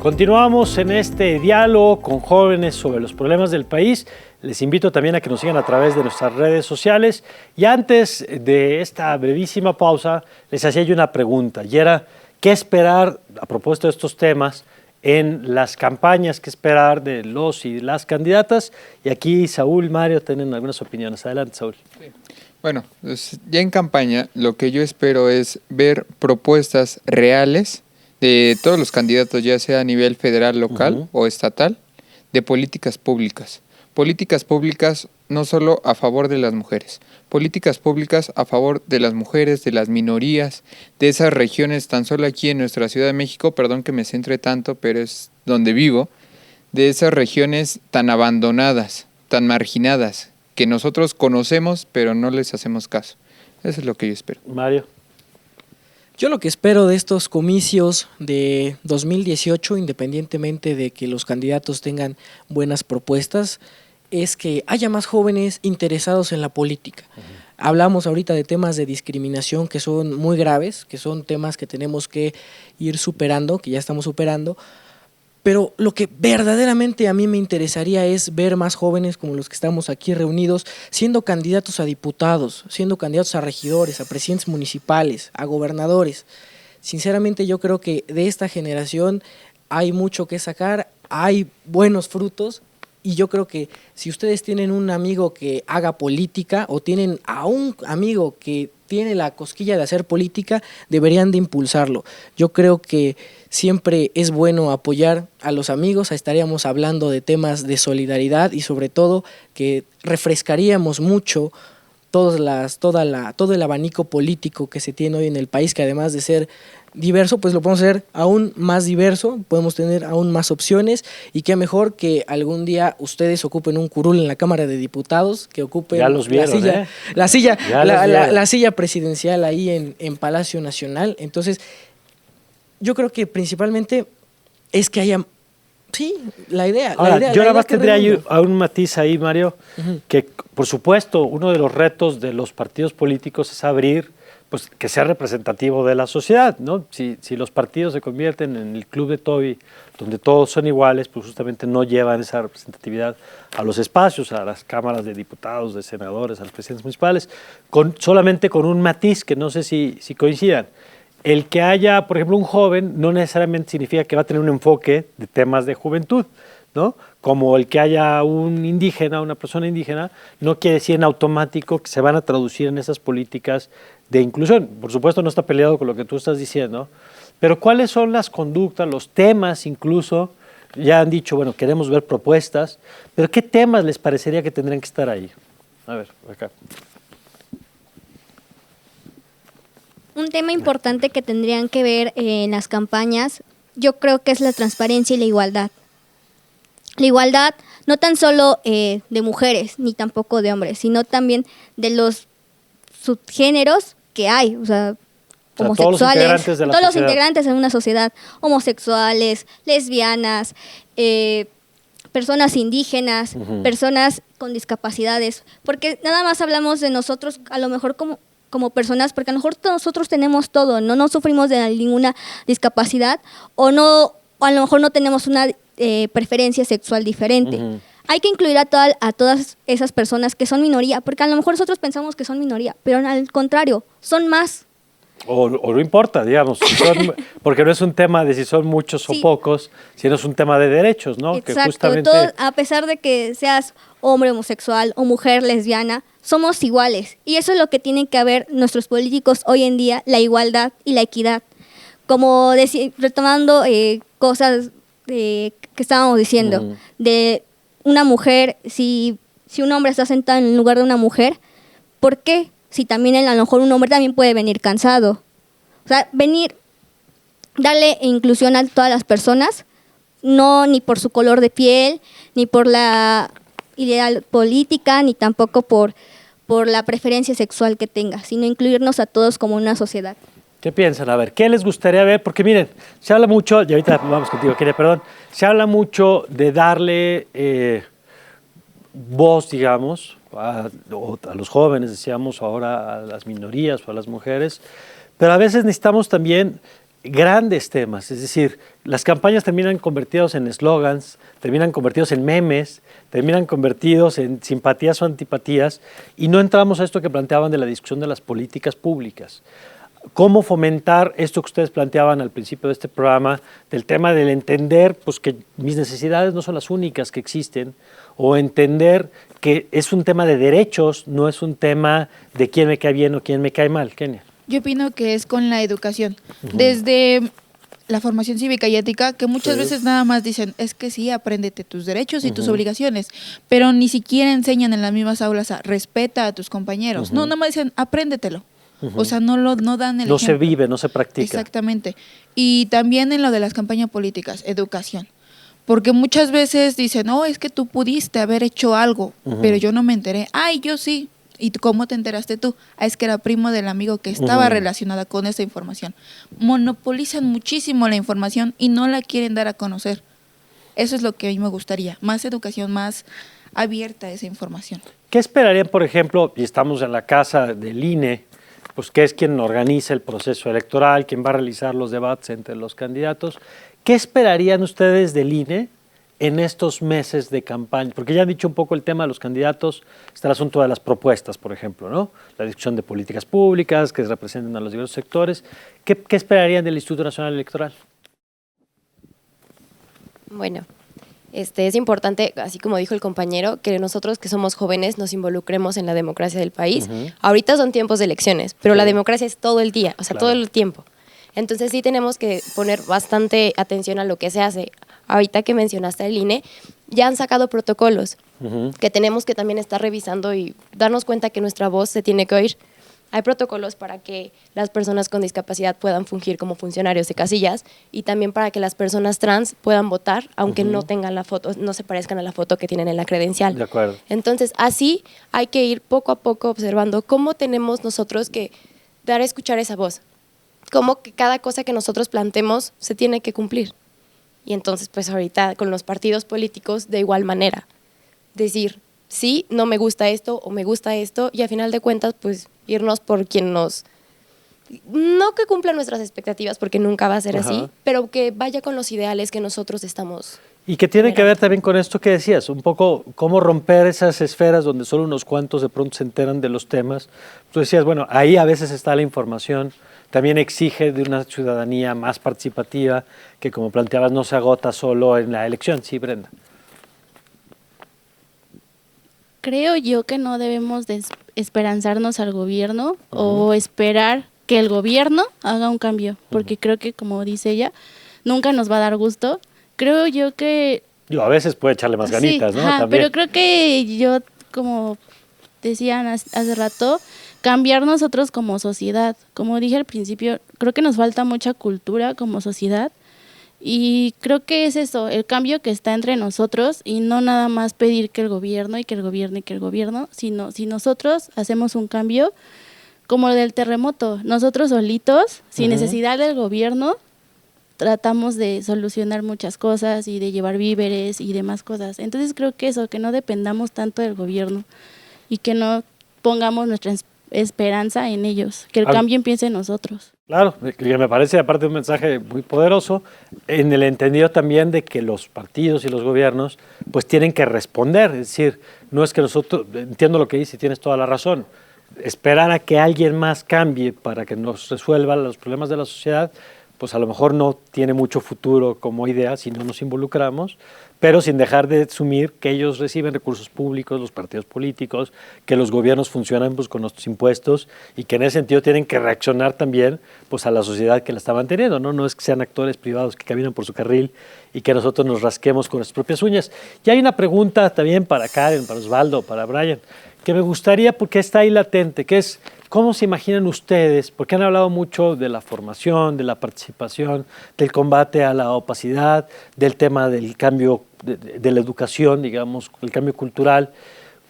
Continuamos en este diálogo con jóvenes sobre los problemas del país. Les invito también a que nos sigan a través de nuestras redes sociales. Y antes de esta brevísima pausa, les hacía yo una pregunta, y era, ¿qué esperar a propósito de estos temas en las campañas? ¿Qué esperar de los y las candidatas? Y aquí Saúl, Mario, tienen algunas opiniones. Adelante, Saúl. Sí. Bueno, pues ya en campaña lo que yo espero es ver propuestas reales de todos los candidatos, ya sea a nivel federal, local o estatal, de políticas públicas. Políticas públicas no solo a favor de las mujeres, políticas públicas a favor de las mujeres, de las minorías, de esas regiones, tan solo aquí en nuestra Ciudad de México, perdón que me centre tanto, pero es donde vivo, de esas regiones tan abandonadas, tan marginadas, que nosotros conocemos pero no les hacemos caso. Eso es lo que yo espero. Mario. Yo lo que espero de estos comicios de 2018, independientemente de que los candidatos tengan buenas propuestas, es que haya más jóvenes interesados en la política. Hablamos ahorita de temas de discriminación que son muy graves, que son temas que tenemos que ir superando, que ya estamos superando, pero lo que verdaderamente a mí me interesaría es ver más jóvenes como los que estamos aquí reunidos siendo candidatos a diputados, siendo candidatos a regidores, a presidentes municipales, a gobernadores. Sinceramente yo creo que de esta generación hay mucho que sacar, hay buenos frutos y yo creo que si ustedes tienen un amigo que haga política o tienen a un amigo que tiene la cosquilla de hacer política, deberían de impulsarlo. Yo creo que siempre es bueno apoyar a los amigos, estaríamos hablando de temas de solidaridad y sobre todo que refrescaríamos mucho todo el abanico político que se tiene hoy en el país, que además de ser diverso, pues lo podemos hacer aún más diverso, podemos tener aún más opciones y qué mejor que algún día ustedes ocupen un curul en la Cámara de Diputados, que ocupen ya los vieron, la silla presidencial ahí en Palacio Nacional. Entonces, yo creo que principalmente es que haya, sí, la idea. Ahora, yo nada más tendría un matiz ahí, Mario, que por supuesto uno de los retos de los partidos políticos es abrir, pues que sea representativo de la sociedad, ¿no? Si los partidos se convierten en el club de Toby, donde todos son iguales, pues justamente no llevan esa representatividad a los espacios, a las cámaras de diputados, de senadores, a los presidentes municipales, solamente con un matiz que no sé si coincidan. El que haya, por ejemplo, un joven no necesariamente significa que va a tener un enfoque de temas de juventud, ¿no? Como el que haya un indígena, una persona indígena, no quiere decir en automático que se van a traducir en esas políticas de inclusión. Por supuesto no está peleado con lo que tú estás diciendo, pero ¿cuáles son las conductas, los temas incluso? Ya han dicho, bueno, queremos ver propuestas, pero ¿qué temas les parecería que tendrían que estar ahí? A ver, acá. Un tema importante que tendrían que ver en las campañas, yo creo que es la transparencia y la igualdad. La igualdad no tan solo de mujeres, ni tampoco de hombres, sino también de los subgéneros que hay, o sea, homosexuales, todos los integrantes en una sociedad, homosexuales, lesbianas, personas indígenas, personas con discapacidades, porque nada más hablamos de nosotros, a lo mejor como personas, porque a lo mejor nosotros tenemos todo, no sufrimos de ninguna discapacidad o a lo mejor no tenemos una preferencia sexual diferente. Hay que incluir a todas esas personas que son minoría, porque a lo mejor nosotros pensamos que son minoría, pero al contrario, son más. O no importa, digamos, porque no es un tema de si son muchos o pocos, sino es un tema de derechos, ¿no? Exacto, que justamente... a pesar de que seas hombre homosexual o mujer lesbiana, somos iguales. Y eso es lo que tienen que haber nuestros políticos hoy en día, la igualdad y la equidad. Como retomando cosas que estábamos diciendo, de una mujer, si un hombre está sentado en lugar de una mujer, ¿por qué? Si también a lo mejor un hombre también puede venir cansado. O sea, darle inclusión a todas las personas, no ni por su color de piel, ni por la ideal política, ni tampoco por la preferencia sexual que tenga, sino incluirnos a todos como una sociedad. ¿Qué piensan? A ver, ¿qué les gustaría ver? Porque miren, se habla mucho, y ahorita vamos contigo, Kenia, perdón, se habla mucho de darle voz, digamos, a los jóvenes, decíamos ahora, a las minorías o a las mujeres, pero a veces necesitamos también grandes temas, es decir, las campañas terminan convertidos en eslogans, terminan convertidos en memes, terminan convertidos en simpatías o antipatías, y no entramos a esto que planteaban de la discusión de las políticas públicas. ¿Cómo fomentar esto que ustedes planteaban al principio de este programa, del tema del entender pues, que mis necesidades no son las únicas que existen, o entender que es un tema de derechos, no es un tema de quién me cae bien o quién me cae mal? Kenia. Yo opino que es con la educación. Desde la formación cívica y ética, que muchas veces nada más dicen, es que sí, apréndete tus derechos y tus obligaciones, pero ni siquiera enseñan en las mismas aulas a respeta a tus compañeros. No, nada más dicen, apréndetelo. O sea, no dan el No ejemplo. se vive, no se practica. Exactamente. Y también en lo de las campañas políticas, educación. Porque muchas veces dicen, no, es que tú pudiste haber hecho algo, pero yo no me enteré. Ay, yo sí. ¿Y cómo te enteraste tú? Ah, es que era primo del amigo que estaba relacionada con esa información. Monopolizan muchísimo la información y no la quieren dar a conocer. Eso es lo que a mí me gustaría. Más educación, más abierta a esa información. ¿Qué esperarían, por ejemplo, y estamos en la casa del INE, pues que es quien organiza el proceso electoral, quien va a realizar los debates entre los candidatos? ¿Qué esperarían ustedes del INE en estos meses de campaña? Porque ya han dicho un poco el tema de los candidatos, está el asunto de las propuestas, por ejemplo, ¿no? La discusión de políticas públicas que representen a los diversos sectores. ¿Qué esperarían del Instituto Nacional Electoral? Bueno, es importante, así como dijo el compañero, que nosotros que somos jóvenes nos involucremos en la democracia del país. Ahorita son tiempos de elecciones, pero la democracia es todo el día, o sea, todo el tiempo. Entonces sí tenemos que poner bastante atención a lo que se hace. Ahorita que mencionaste el INE, ya han sacado protocolos que tenemos que también estar revisando y darnos cuenta que nuestra voz se tiene que oír. Hay protocolos para que las personas con discapacidad puedan fungir como funcionarios de casillas y también para que las personas trans puedan votar, aunque no tengan la foto, no se parezcan a la foto que tienen en la credencial. De acuerdo. Entonces, así hay que ir poco a poco observando cómo tenemos nosotros que dar a escuchar esa voz. Cómo que cada cosa que nosotros plantemos se tiene que cumplir. Y entonces, pues ahorita con los partidos políticos de igual manera. Decir, sí, no me gusta esto o me gusta esto y a final de cuentas, pues irnos por quien nos... No que cumpla nuestras expectativas, porque nunca va a ser así, pero que vaya con los ideales que nosotros estamos... Y que tiene que ver también con esto que decías, un poco cómo romper esas esferas donde solo unos cuantos de pronto se enteran de los temas. Tú decías, bueno, ahí a veces está la información, también exige de una ciudadanía más participativa, que como planteabas no se agota solo en la elección. Sí, Brenda. Creo yo que no debemos de esperanzarnos al gobierno o esperar que el gobierno haga un cambio, porque creo que, como dice ella, nunca nos va a dar gusto. Creo yo que... A veces puede echarle más ganitas, ¿no? También. Pero creo que yo, como decían hace rato, cambiar nosotros como sociedad. Como dije al principio, creo que nos falta mucha cultura como sociedad y creo que es eso, el cambio que está entre nosotros y no nada más pedir que el gobierno y que el gobierno y que el gobierno, sino si nosotros hacemos un cambio como el del terremoto, nosotros solitos, sin necesidad del gobierno, tratamos de solucionar muchas cosas y de llevar víveres y demás cosas. Entonces creo que eso, que no dependamos tanto del gobierno y que no pongamos nuestra esperanza en ellos, que el cambio empiece en nosotros. Claro, que me parece aparte un mensaje muy poderoso, en el entendido también de que los partidos y los gobiernos pues tienen que responder, es decir, no es que nosotros, entiendo lo que dice y tienes toda la razón, esperar a que alguien más cambie para que nos resuelva los problemas de la sociedad, pues a lo mejor no tiene mucho futuro como idea si no nos involucramos, pero sin dejar de asumir que ellos reciben recursos públicos, los partidos políticos, que los gobiernos funcionan pues con nuestros impuestos y que en ese sentido tienen que reaccionar también pues a la sociedad que la está manteniendo, ¿no? No es que sean actores privados que caminan por su carril y que nosotros nos rasquemos con nuestras propias uñas. Y hay una pregunta también para Karen, para Osvaldo, para Brian, que me gustaría porque está ahí latente, que es ¿cómo se imaginan ustedes? Porque han hablado mucho de la formación, de la participación, del combate a la opacidad, del tema del cambio de la educación, digamos, el cambio cultural.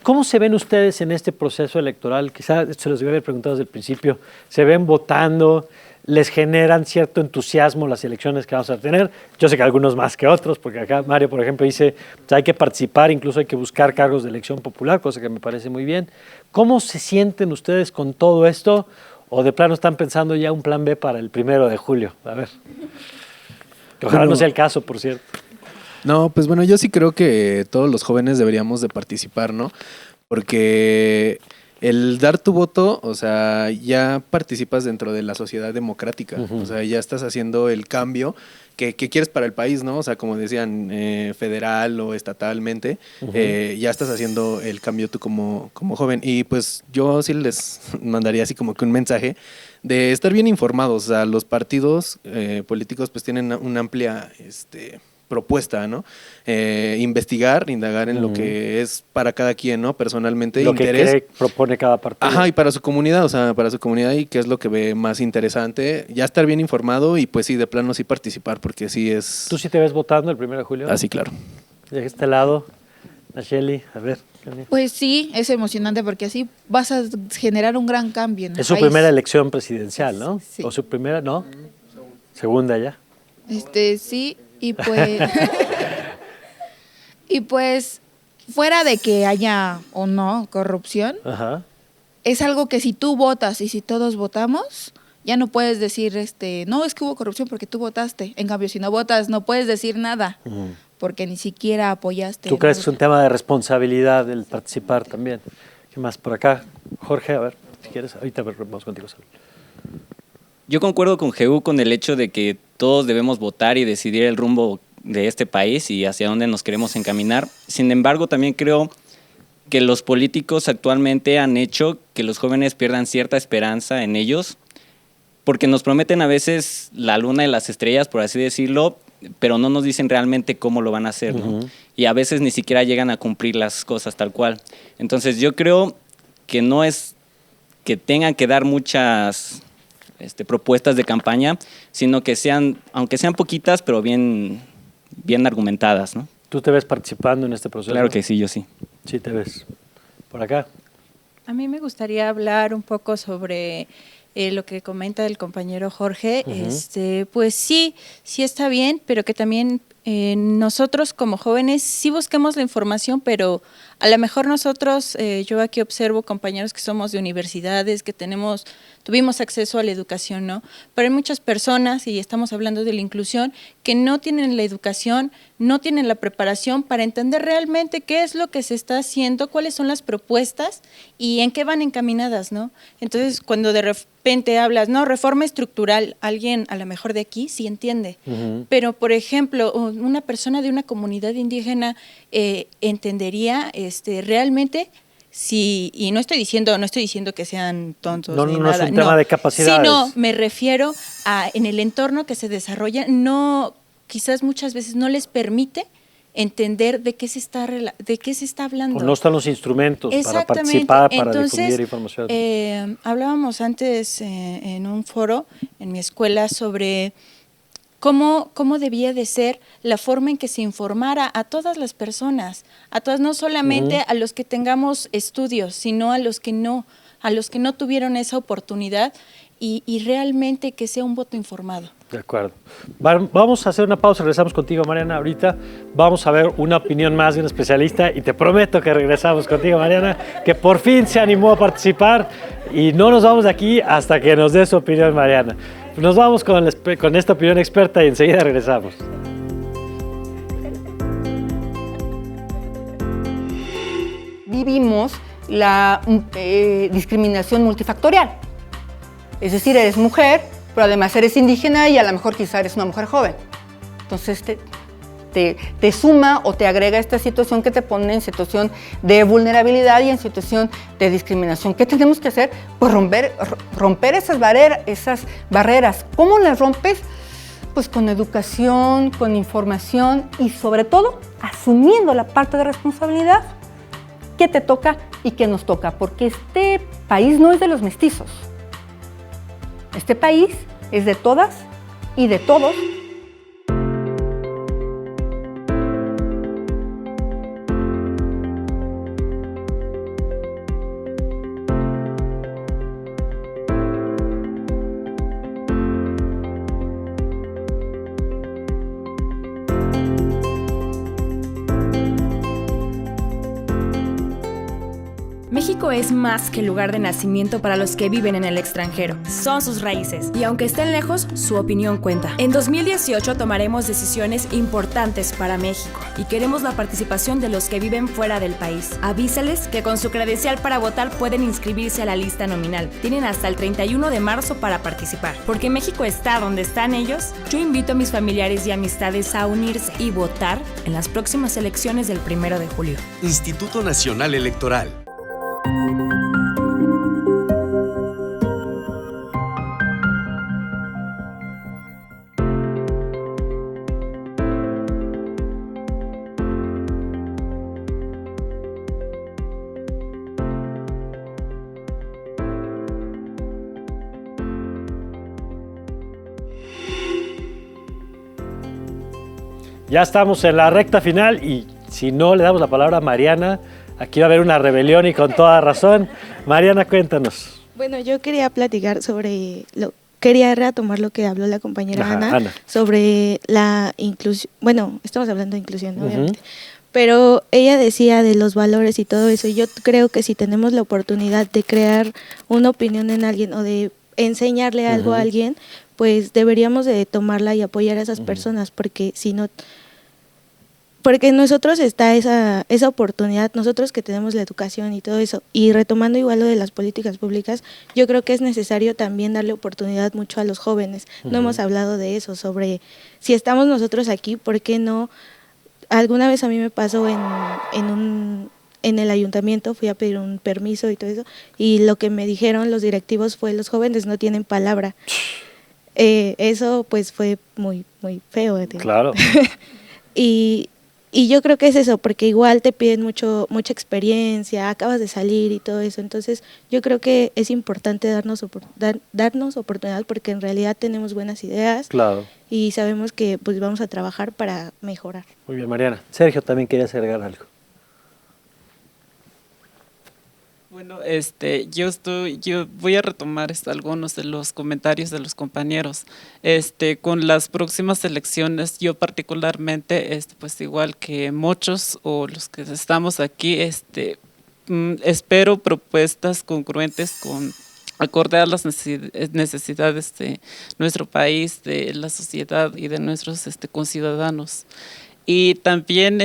¿Cómo se ven ustedes en este proceso electoral? Quizás se los debía haber preguntado desde el principio. ¿Se ven votando? ¿Les generan cierto entusiasmo las elecciones que vamos a tener? Yo sé que algunos más que otros, porque acá Mario, por ejemplo, dice que hay que participar, incluso hay que buscar cargos de elección popular, cosa que me parece muy bien. ¿Cómo se sienten ustedes con todo esto? ¿O de plano están pensando ya un plan B para el 1 de julio? A ver. Ojalá no sea el caso, por cierto. No, pues bueno, yo sí creo que todos los jóvenes deberíamos de participar, ¿no? Porque el dar tu voto, o sea, ya participas dentro de la sociedad democrática, o sea, ya estás haciendo el cambio que quieres para el país, ¿no? O sea, como decían, federal o estatalmente, ya estás haciendo el cambio tú como joven. Y pues yo sí les mandaría así como que un mensaje de estar bien informados. O sea, los partidos políticos pues tienen una amplia propuesta, ¿no? Investigar, indagar en lo que es para cada quien, ¿no? Personalmente, lo interés. que propone cada partido. Ajá, y para su comunidad, o sea, para su comunidad y qué es lo que ve más interesante. Ya estar bien informado y pues sí, de plano sí participar, porque sí es... ¿Tú sí te ves votando el 1 de julio? Ah, sí, claro. De este lado, Nacheli, a ver. Pues sí, es emocionante porque así vas a generar un gran cambio en el Es su país. primera elección presidencial, ¿no? Sí. ¿O su primera, no? Segunda ya. Sí, y pues... y pues, fuera de que haya o no corrupción, Ajá. es algo que si tú votas y si todos votamos, ya no puedes decir, no, es que hubo corrupción porque tú votaste. En cambio, si no votas, no puedes decir nada, porque ni siquiera apoyaste. ¿Tú crees que es un tema de responsabilidad el participar también? ¿Qué más por acá? Jorge, a ver, si quieres, ahorita vamos contigo. Yo concuerdo con Jehú con el hecho de que todos debemos votar y decidir el rumbo de este país y hacia dónde nos queremos encaminar. Sin embargo, también creo que los políticos actualmente han hecho que los jóvenes pierdan cierta esperanza en ellos, porque nos prometen a veces la luna y las estrellas, por así decirlo, pero no nos dicen realmente cómo lo van a hacer, ¿no? Y a veces ni siquiera llegan a cumplir las cosas tal cual. Entonces yo creo que no es que tengan que dar muchas propuestas de campaña, sino que sean, aunque sean poquitas, pero bien argumentadas, ¿no? ¿Tú te ves participando en este proceso? Claro que sí, yo sí. Sí te ves. Por acá. A mí me gustaría hablar un poco sobre lo que comenta el compañero Jorge. Pues sí está bien, pero que también nosotros como jóvenes sí busquemos la información, pero a lo mejor nosotros, yo aquí observo compañeros que somos de universidades, que tuvimos acceso a la educación, ¿no? Pero hay muchas personas, y estamos hablando de la inclusión, que no tienen la educación, no tienen la preparación para entender realmente qué es lo que se está haciendo, cuáles son las propuestas y en qué van encaminadas, ¿no? Entonces, cuando de repente hablas, no, reforma estructural, alguien a lo mejor de aquí sí entiende, pero por ejemplo, una persona de una comunidad indígena entendería realmente. Sí, y no estoy diciendo que sean tontos ni nada. No es un tema de capacidades. Sino me refiero a en el entorno que se desarrolla, quizás muchas veces no les permite entender de qué se está hablando. O no están los instrumentos para participar, para difundir información. Hablábamos antes en un foro en mi escuela sobre cómo debía de ser la forma en que se informara a todas las personas, a todas, no solamente a los que tengamos estudios, sino a los que no tuvieron esa oportunidad y realmente que sea un voto informado. De acuerdo. Vamos a hacer una pausa, regresamos contigo, Mariana, ahorita. Vamos a ver una opinión más de un especialista y te prometo que regresamos contigo, Mariana, que por fin se animó a participar y no nos vamos de aquí hasta que nos dé su opinión, Mariana. Nos vamos con esta opinión experta y enseguida regresamos. Vivimos la discriminación multifactorial. Es decir, eres mujer, pero además eres indígena y a lo mejor quizá eres una mujer joven. Entonces te suma o te agrega esta situación que te pone en situación de vulnerabilidad y en situación de discriminación. ¿Qué tenemos que hacer? Pues romper esas barreras. ¿Cómo las rompes? Pues con educación, con información y sobre todo asumiendo la parte de responsabilidad que te toca y que nos toca, porque este país no es de los mestizos. Este país es de todas y de todos. México México es más que lugar de nacimiento para los que viven en el extranjero. Son sus raíces. Y aunque estén lejos, su opinión cuenta. En 2018 tomaremos decisiones importantes para México y queremos la participación de los que viven fuera del país. Avísales que con su credencial para votar pueden inscribirse a la lista nominal. Tienen hasta el 31 de marzo para participar. Porque México está donde están ellos, yo invito a mis familiares y amistades a unirse y votar en las próximas elecciones del 1 de julio. Instituto Nacional Electoral. Ya estamos en la recta final y si no le damos la palabra a Mariana, aquí va a haber una rebelión y con toda razón. Mariana, cuéntanos. Bueno, yo quería platicar quería retomar lo que habló la compañera Ana sobre la inclusión. Bueno, estamos hablando de inclusión, ¿no? Obviamente. Pero ella decía de los valores y todo eso. Y yo creo que si tenemos la oportunidad de crear una opinión en alguien o de enseñarle algo a alguien, pues deberíamos de tomarla y apoyar a esas personas, porque si no, porque en nosotros está esa oportunidad, nosotros que tenemos la educación y todo eso. Y retomando igual lo de las políticas públicas, yo creo que es necesario también darle oportunidad mucho a los jóvenes. No hemos hablado de eso, sobre si estamos nosotros aquí, ¿por qué no? Alguna vez a mí me pasó en el ayuntamiento, fui a pedir un permiso y todo eso, y lo que me dijeron los directivos fue: los jóvenes no tienen palabra. Eso pues fue muy, muy feo. Claro. Y yo creo que es eso, porque igual te piden mucha experiencia, acabas de salir y todo eso. Entonces yo creo que es importante darnos oportunidad, porque en realidad tenemos buenas ideas. Claro. Y sabemos que pues vamos a trabajar para mejorar. Muy bien, Mariana. Sergio también quería agregar algo. Bueno, yo voy a retomar algunos de los comentarios de los compañeros. Con las próximas elecciones, yo particularmente, pues igual que muchos o los que estamos aquí, espero propuestas congruentes acorde a las necesidades de nuestro país, de la sociedad y de nuestros conciudadanos. Y también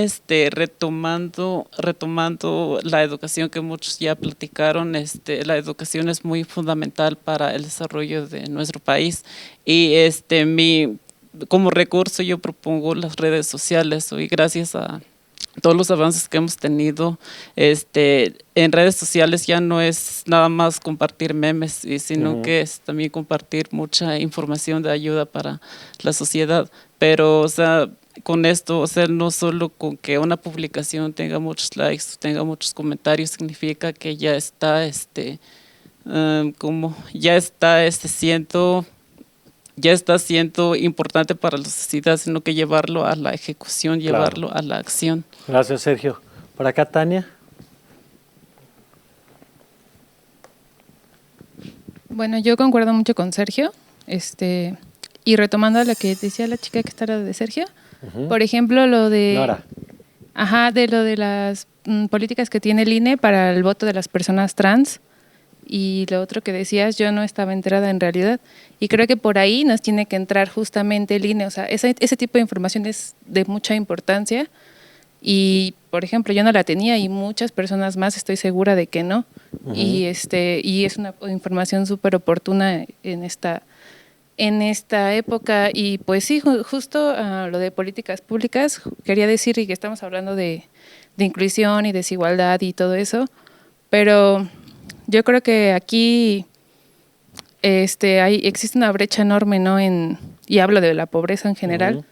retomando la educación que muchos ya platicaron, la educación es muy fundamental para el desarrollo de nuestro país. Y como recurso yo propongo las redes sociales. Hoy, gracias a todos los avances que hemos tenido en redes sociales, ya no es nada más compartir memes, sino que es también compartir mucha información de ayuda para la sociedad. Pero, o sea, con esto, o sea, no solo con que una publicación tenga muchos likes, tenga muchos comentarios, significa que ya está siendo importante para la sociedad, sino que llevarlo a la ejecución, llevarlo a la acción. Gracias, Sergio. Por acá, Tania. Bueno, yo concuerdo mucho con Sergio, y retomando lo que decía la chica que está la de Sergio, por ejemplo, lo de Nora. De lo de las políticas que tiene el INE para el voto de las personas trans, y lo otro que decías, yo no estaba enterada en realidad, y creo que por ahí nos tiene que entrar justamente el INE. O sea, ese tipo de información es de mucha importancia, y por ejemplo yo no la tenía, y muchas personas más estoy segura de que no. Y es una información súper oportuna en esta época. Y pues sí, justo lo de políticas públicas, quería decir, y que estamos hablando de inclusión y desigualdad y todo eso, pero yo creo que aquí existe una brecha enorme, ¿no? Y hablo de la pobreza en general,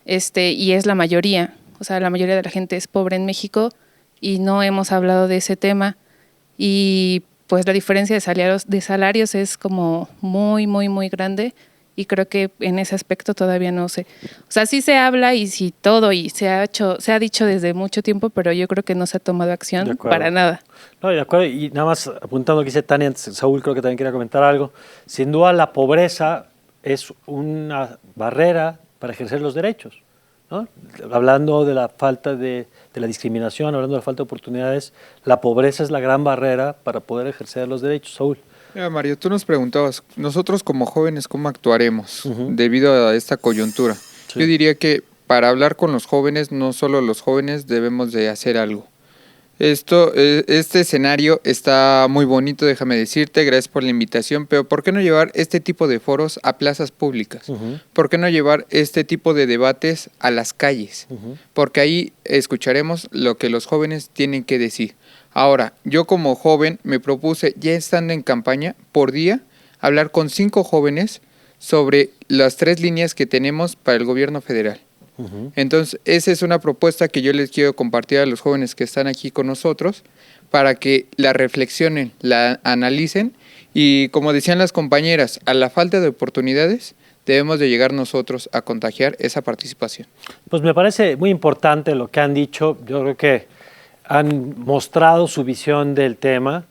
y es la mayoría. O sea, la mayoría de la gente es pobre en México y no hemos hablado de ese tema. Y pues la diferencia de salarios es como muy, muy, muy grande, y creo que en ese aspecto todavía no sé. O sea, sí se habla y sí todo, y se ha dicho desde mucho tiempo, pero yo creo que no se ha tomado acción para nada. No, de acuerdo, y nada más apuntando lo que dice Tania, Saúl creo que también quería comentar algo. Sin duda la pobreza es una barrera para ejercer los derechos. ¿no? Hablando de la falta de la discriminación, hablando de la falta de oportunidades, la pobreza es la gran barrera para poder ejercer los derechos. Saúl. Mira, Mario, tú nos preguntabas, nosotros como jóvenes, ¿cómo actuaremos debido a esta coyuntura? Sí. Yo diría que para hablar con los jóvenes, no solo los jóvenes debemos de hacer algo. Este escenario está muy bonito, déjame decirte, gracias por la invitación, pero ¿por qué no llevar este tipo de foros a plazas públicas? ¿Por qué no llevar este tipo de debates a las calles? Porque ahí escucharemos lo que los jóvenes tienen que decir. Ahora, yo como joven me propuse, ya estando en campaña, por día, hablar con 5 jóvenes sobre las 3 líneas que tenemos para el gobierno federal. Entonces, esa es una propuesta que yo les quiero compartir a los jóvenes que están aquí con nosotros para que la reflexionen, la analicen y, como decían las compañeras, a la falta de oportunidades debemos de llegar nosotros a contagiar esa participación. Pues me parece muy importante lo que han dicho. Yo creo que han mostrado su visión del tema,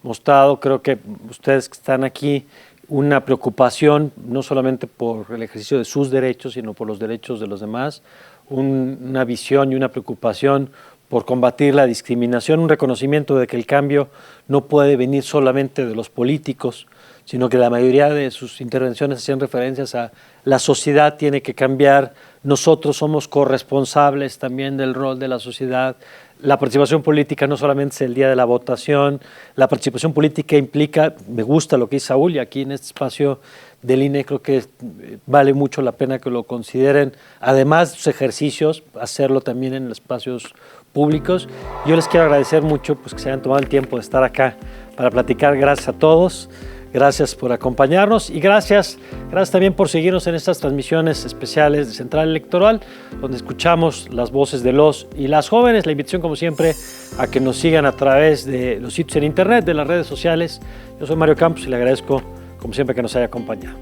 mostrado, creo que ustedes que están aquí, una preocupación no solamente por el ejercicio de sus derechos, sino por los derechos de los demás, una visión y una preocupación por combatir la discriminación, un reconocimiento de que el cambio no puede venir solamente de los políticos, sino que la mayoría de sus intervenciones hacían referencias a la sociedad tiene que cambiar, nosotros somos corresponsables también del rol de la sociedad. La participación política no solamente es el día de la votación, la participación política implica, me gusta lo que dice Saúl, y aquí en este espacio del INE creo que vale mucho la pena que lo consideren, además de sus ejercicios, hacerlo también en los espacios públicos. Yo les quiero agradecer mucho pues, que se hayan tomado el tiempo de estar acá para platicar. Gracias a todos. Gracias por acompañarnos y gracias también por seguirnos en estas transmisiones especiales de Central Electoral, donde escuchamos las voces de los y las jóvenes. La invitación, como siempre, a que nos sigan a través de los sitios en internet, de las redes sociales. Yo soy Mario Campos y le agradezco, como siempre, que nos haya acompañado.